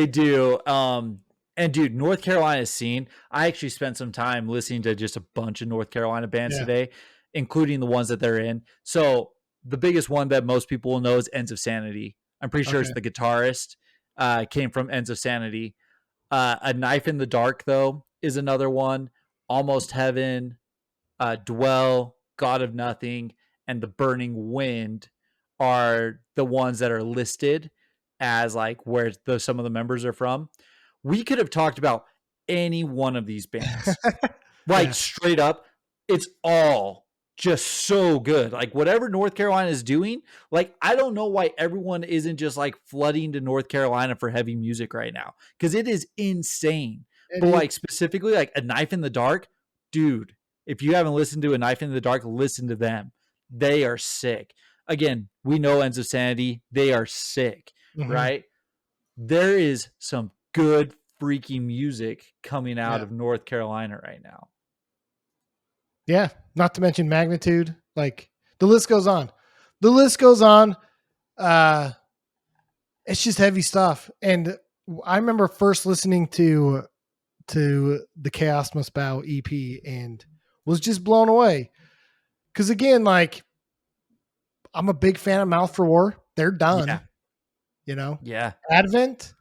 do. And dude, North Carolina scene. I actually spent some time listening to just a bunch of North Carolina bands today, including the ones that they're in. So the biggest one that most people will know is Ends of Sanity. I'm pretty sure it's the guitarist. Came from Ends of Sanity. A Knife in the Dark, though, is another one. Almost Heaven, Dwell, God of Nothing, and The Burning Wind are the ones that are listed as like where some of the members are from. We could have talked about any one of these bands. Like straight up, it's all just so good. Like whatever North Carolina is doing, like I don't know why everyone isn't just like flooding to North Carolina for heavy music right now, because it is insane. But like specifically like A Knife in the Dark, dude, if you haven't listened to A Knife in the Dark, listen to them. They are sick. Again, we know Ends of Sanity. They are sick, right? There is some good freaking music coming out of North Carolina right now. Yeah, not to mention Magnitude. Like the list goes on. The list goes on. It's just heavy stuff. And I remember first listening to the Chaos Must Bow EP and was just blown away. Because again, like I'm a big fan of Mouth for War. They're done. Yeah. Advent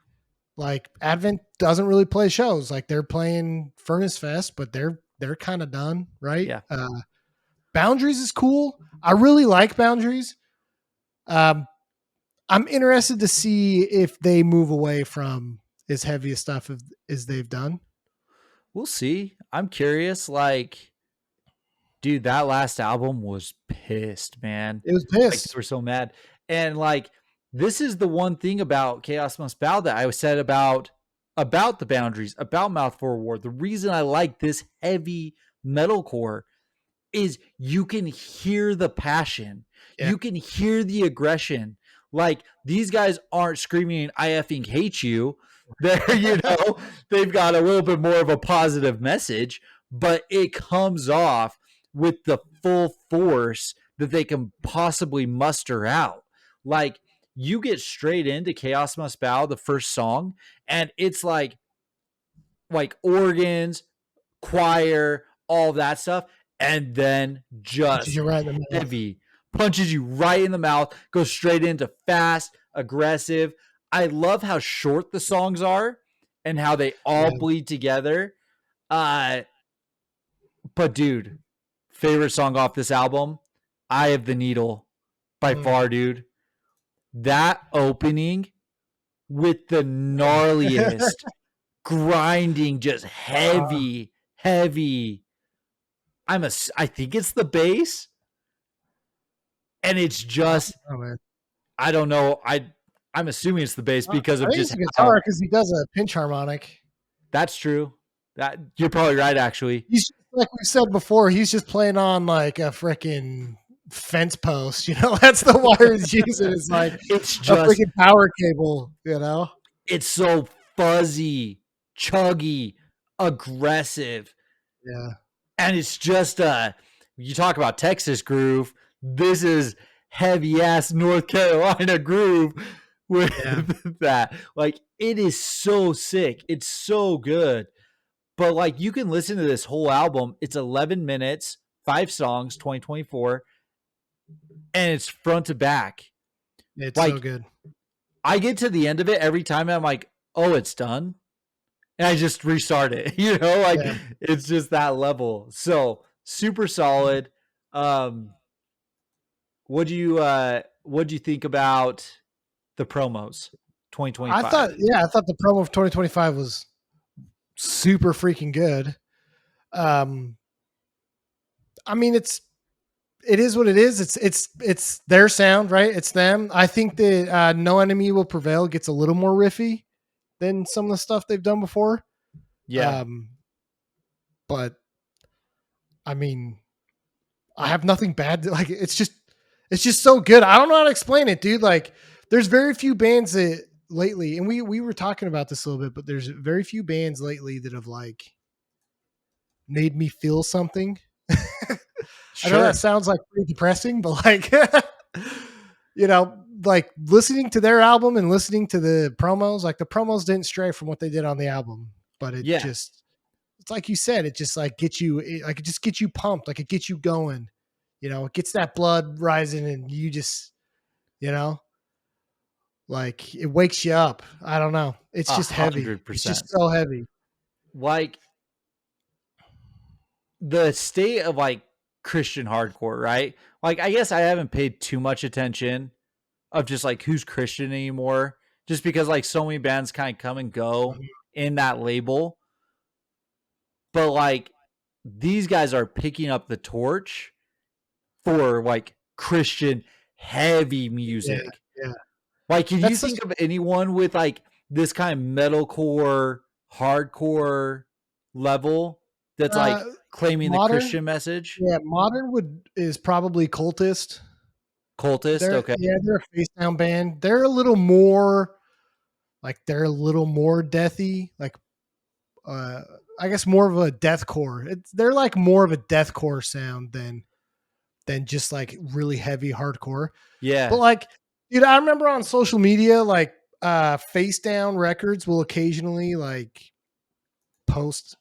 doesn't really play shows. Like they're playing Furnace Fest, but they're kind of done, right? Yeah. Boundaries is cool. I really like Boundaries. I'm interested to see if they move away from as heavy a stuff as they've done. We'll see. I'm curious. Like, dude, that last album was pissed, man. It was pissed. Like, they were so mad. And like, this is the one thing about Chaos Must Bow that I said about the Boundaries, about Mouth for War. The reason I like this heavy metalcore is you can hear the passion. Yeah. You can hear the aggression. Like these guys aren't screaming, I effing hate you. They're, they've got a little bit more of a positive message, but it comes off with the full force that they can possibly muster out. Like you get straight into Chaos Must Bow, the first song, and it's like organs, choir, all that stuff. And then just heavy punches you right in the mouth, goes straight into fast, aggressive. I love how short the songs are and how they all bleed together. But dude, favorite song off this album, Eye of the Needle by far, dude. That opening with the gnarliest grinding, just heavy. I think it's the bass, and it's just I don't know. I'm assuming it's the bass because of just the guitar, because he does a pinch harmonic. That's true. That you're probably right. Actually, he's like we said before. He's just playing on like a freaking fence post. That's the wire he's using. It's like it's just a freaking power cable. It's so fuzzy, chuggy, aggressive. Yeah. And it's just you talk about Texas groove. This is heavy ass North Carolina groove with that. Like it is so sick. It's so good. But like you can listen to this whole album. It's 11 minutes, 5 songs, 2024, and it's front to back. It's so Like good. I get to the end of it every time and I'm like, oh, it's done. And I just restart it. Like Yeah. it's just that level. So super solid. What do you think about the promos I 2025? thought the promo of 2025 was super freaking good. I mean, it is what it is. It's their sound, right? It's them. I think that No Enemy Will Prevail gets a little more riffy than some of the stuff they've done before. Yeah. But I mean, I have nothing bad to, like. It's just so good. I don't know how to explain it, dude. Like, there's very few bands that lately, and we were talking about this a little bit, but there's very few bands lately that have like made me feel something. I know Sure. that sounds like pretty depressing, but like, like listening to their album and listening to the promos, like the promos didn't stray from what they did on the album, but it Yeah. just, it's like you said, it just like gets you, like it just gets you pumped, like it gets you going, it gets that blood rising and you just, like it wakes you up. I don't know. It's just heavy. It's 100%. just so heavy. Like the state of like Christian hardcore, right? Like I guess I haven't paid too much attention of just like who's Christian anymore, just because like so many bands kind of come and go in that label. But like these guys are picking up the torch for like Christian heavy music. Yeah. Like, can you think of anyone with like this kind of metalcore, hardcore level that's like claiming the Christian message? Yeah, modern is probably Cultist. Cultist, okay. Yeah, they're a face down band. They're a little more deathy, like I guess more of a deathcore. They're like more of a deathcore sound than just like really heavy hardcore. Yeah. But like, dude, I remember on social media, like Face Down Records will occasionally like post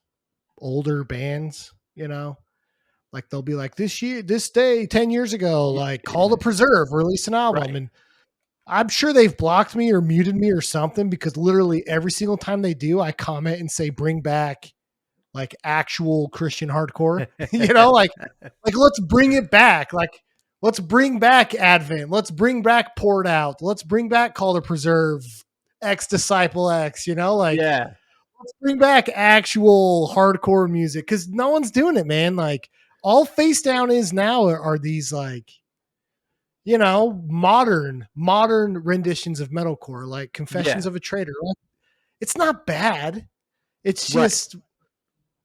older bands, like they'll be like this day 10 years ago, like Call the Preserve released an album, right. And I'm sure they've blocked me or muted me or something, because literally every single time they do, I comment and say, bring back like actual Christian hardcore, like let's bring it back. Like, let's bring back Advent. Let's bring back Poured Out. Let's bring back Call the Preserve, X Disciple X, like, yeah. Let's bring back actual hardcore music, because no one's doing it, man. Like, all Face Down is now are these like, modern renditions of metalcore, like Confessions of a Traitor. Like, it's not bad. It's just, right.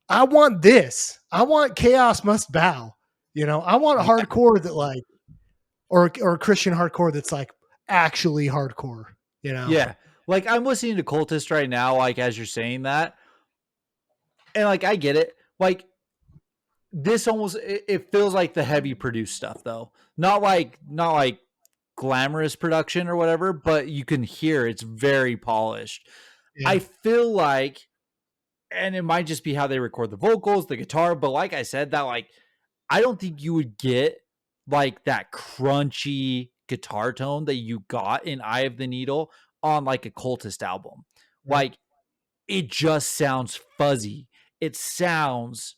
I want this. I want Chaos Must Bow. I want a hardcore that like, or Christian hardcore that's like actually hardcore. Yeah. Like I'm listening to Cultist right now, like as you're saying that, and like I get it. Like this almost it feels like the heavy produced stuff though, not like glamorous production or whatever, but you can hear it's very polished. Yeah. I feel like, and it might just be how they record the vocals, the guitar, but like I said, that like I don't think you would get like that crunchy guitar tone that you got in Eye of the Needle on like a Cultist album. Right. Like it just sounds fuzzy. It sounds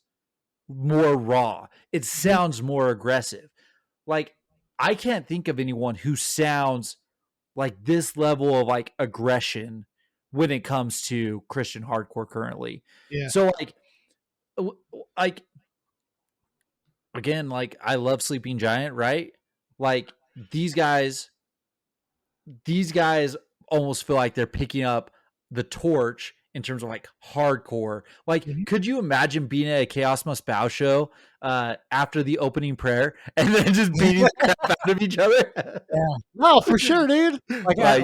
more raw. It sounds more aggressive. Like I can't think of anyone who sounds like this level of like aggression when it comes to Christian hardcore currently. Yeah. So like again, like I love Sleeping Giant, right? Like these guys almost feel like they're picking up the torch in terms of like hardcore. Like, could you imagine being at a Chaos Must Bow show after the opening prayer and then just beating the crap out of each other? Yeah, no, for sure, dude. Like that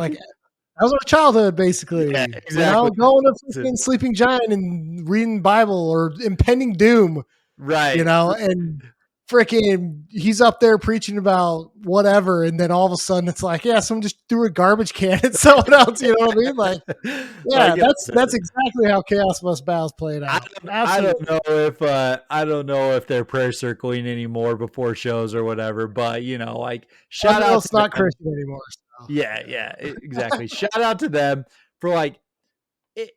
was our childhood, basically. Yeah, exactly. Going to freaking Sleeping Giant and reading Bible or Impending Doom, right? And freaking he's up there preaching about whatever, and then all of a sudden it's like, yeah, someone just threw a garbage can at someone else. You know what I mean? Like, yeah, that's exactly how Chaos Must Bow is played out. I don't know if they're prayer circling anymore before shows or whatever, but like shout out. It's not Christian anymore. So. Yeah, exactly. Shout out to them for like it.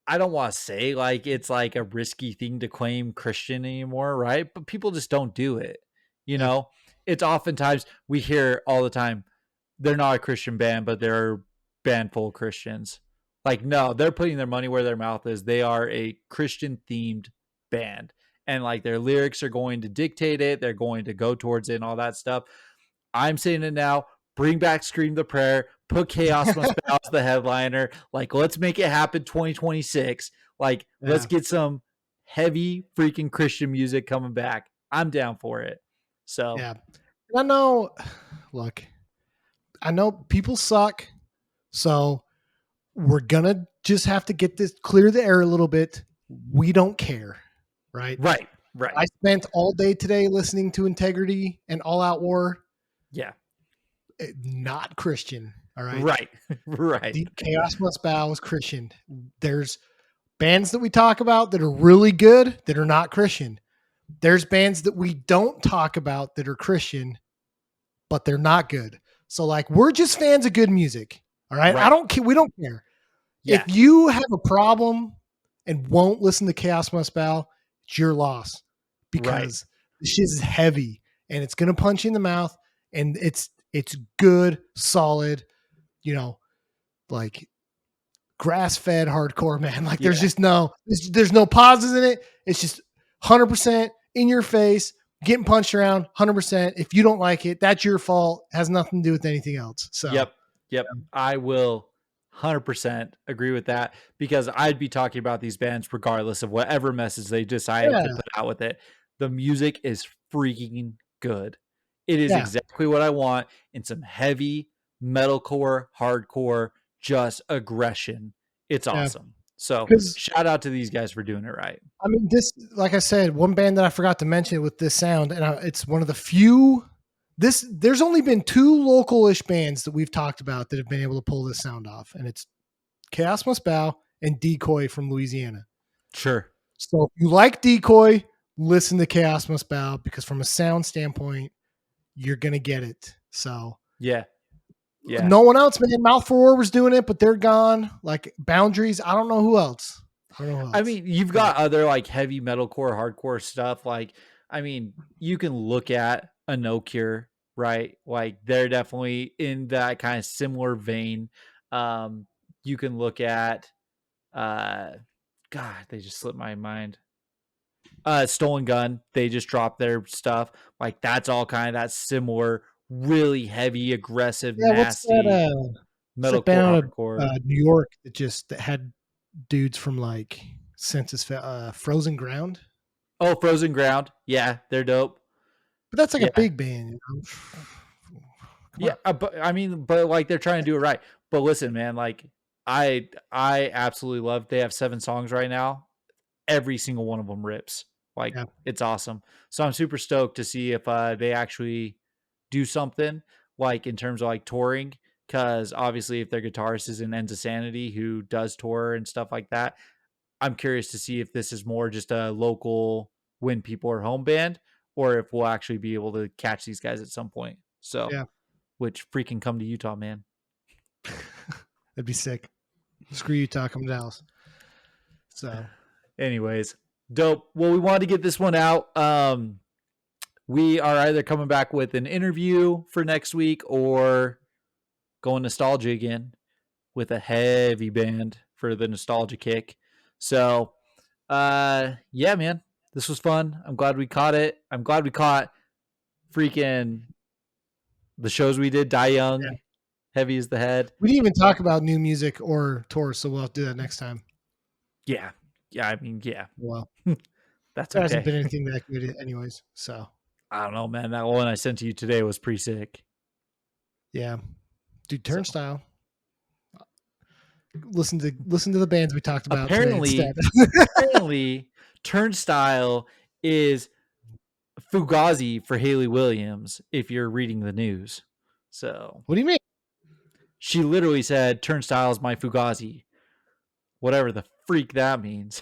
I don't want to say like it's like a risky thing to claim Christian anymore, right? But people just don't do it. It's oftentimes we hear all the time, they're not a Christian band, but they're a band full of Christians. Like, no, they're putting their money where their mouth is. They are a Christian themed band. And like their lyrics are going to dictate it. They're going to go towards it and all that stuff. I'm saying it now. Bring back Scream the Prayer. Put Chaos Must Bow as the headliner. Like, let's make it happen 2026. Like, let's get some heavy freaking Christian music coming back. I'm down for it. So, yeah. I know, look, I know people suck. So we're going to just have to get this, clear the air a little bit. We don't care. Right. I spent all day today listening to Integrity and All Out War. Yeah. Not Christian. All right. Right. The Chaos Must Bow is Christian. There's bands that we talk about that are really good that are not Christian. There's bands that we don't talk about that are Christian, but they're not good. So like, we're just fans of good music. All right. I don't care. We don't care. Yeah. If you have a problem and won't listen to Chaos Must Bow, it's your loss, because this shit is heavy and it's going to punch you in the mouth, and it's good, solid, like grass-fed hardcore, man. Like there's just there's no pauses in it. It's just 100% in your face, getting punched around 100%. If you don't like it, that's your fault. It has nothing to do with anything else. So Yep. I will 100% agree with that, because I'd be talking about these bands regardless of whatever message they decided to put out with it. The music is freaking good. It is exactly what I want in some heavy metalcore, hardcore, just aggression. It's awesome. So shout out to these guys for doing it right. I mean, this, like I said, one band that I forgot to mention with this sound, and it's one of the few. There's only been 2 local-ish bands that we've talked about that have been able to pull this sound off, and it's Chaos Must Bow and Decoy from Louisiana. Sure. So if you like Decoy, listen to Chaos Must Bow, because from a sound standpoint, you're gonna get it. So yeah. No one else, man. Mouth for War was doing it, but they're gone. Like Boundaries, I don't know who else. I mean, you've got other like heavy metalcore, hardcore stuff. Like, I mean, you can look at a No Cure, right? Like they're definitely in that kind of similar vein. You can look at, God, they just slipped my mind. Stolen Gun, they just dropped their stuff. Like that's all kind of that similar, really heavy, aggressive, nasty metalcore, hardcore. New York that had dudes from like Census, Frozen Ground. Oh, Frozen Ground, yeah, they're dope. But that's like a big band. But like they're trying to do it right. But listen, man, like I absolutely love. They have 7 songs right now. Every single one of them rips. Like it's awesome. So I'm super stoked to see if they actually do something like in terms of like touring. Because obviously, if their guitarist is in Ends of Sanity, who does tour and stuff like that, I'm curious to see if this is more just a local when people are home band, or if we'll actually be able to catch these guys at some point. So, which freaking come to Utah, man. That'd be sick. Screw Utah, come to Dallas. So, anyways, dope. Well, we wanted to get this one out. We are either coming back with an interview for next week or going nostalgia again with a heavy band for the nostalgia kick. So, yeah, man, this was fun. I'm glad we caught it. I'm glad we caught freaking the shows we did. Die Young, Heavy as the Head. We didn't even talk about new music or tours, so we'll have to do that next time. Yeah. I mean, yeah. Well, that's there okay. hasn't been anything that good anyways. So I don't know, man. That one I sent to you today was pretty sick. Yeah. Dude, Turnstile. Listen to the bands we talked about. Apparently, Turnstile is Fugazi for Haley Williams if you're reading the news. So What do you mean? she literally said, "Turnstile's my Fugazi," whatever the freak that means.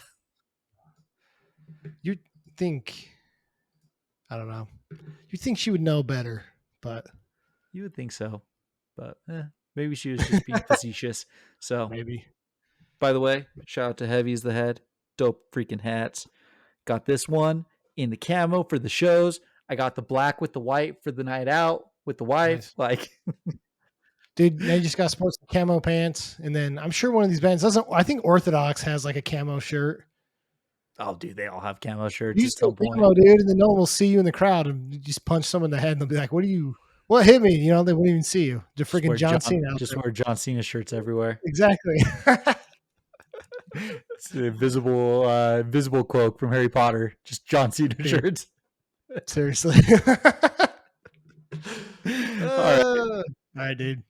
You think? I don't know. You think she would know better, but You would think so, but maybe she was just being facetious. So maybe. by the way, shout out to Heavy's the Head. Dope freaking hats. Got this one in the camo for the shows. I got the black with the white for the night out with the wife. Nice. Like, Dude, now you just got sports camo pants, and then I'm sure one of these bands doesn't. I think Orthodox has like a camo shirt. oh, dude, they all have camo shirts You at some still point. camo, dude, and then no one will see you in the crowd, and you just punch someone in the head, and they'll be like, "What do you? What hit me?" You know, they won't even see you. The Just freaking wear John Cena out just there. wear John Cena shirts everywhere. Exactly. It's the invisible cloak from Harry Potter. Just John Cena Dude. shirts. Seriously. All right. All right, dude.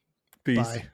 Peace. Bye.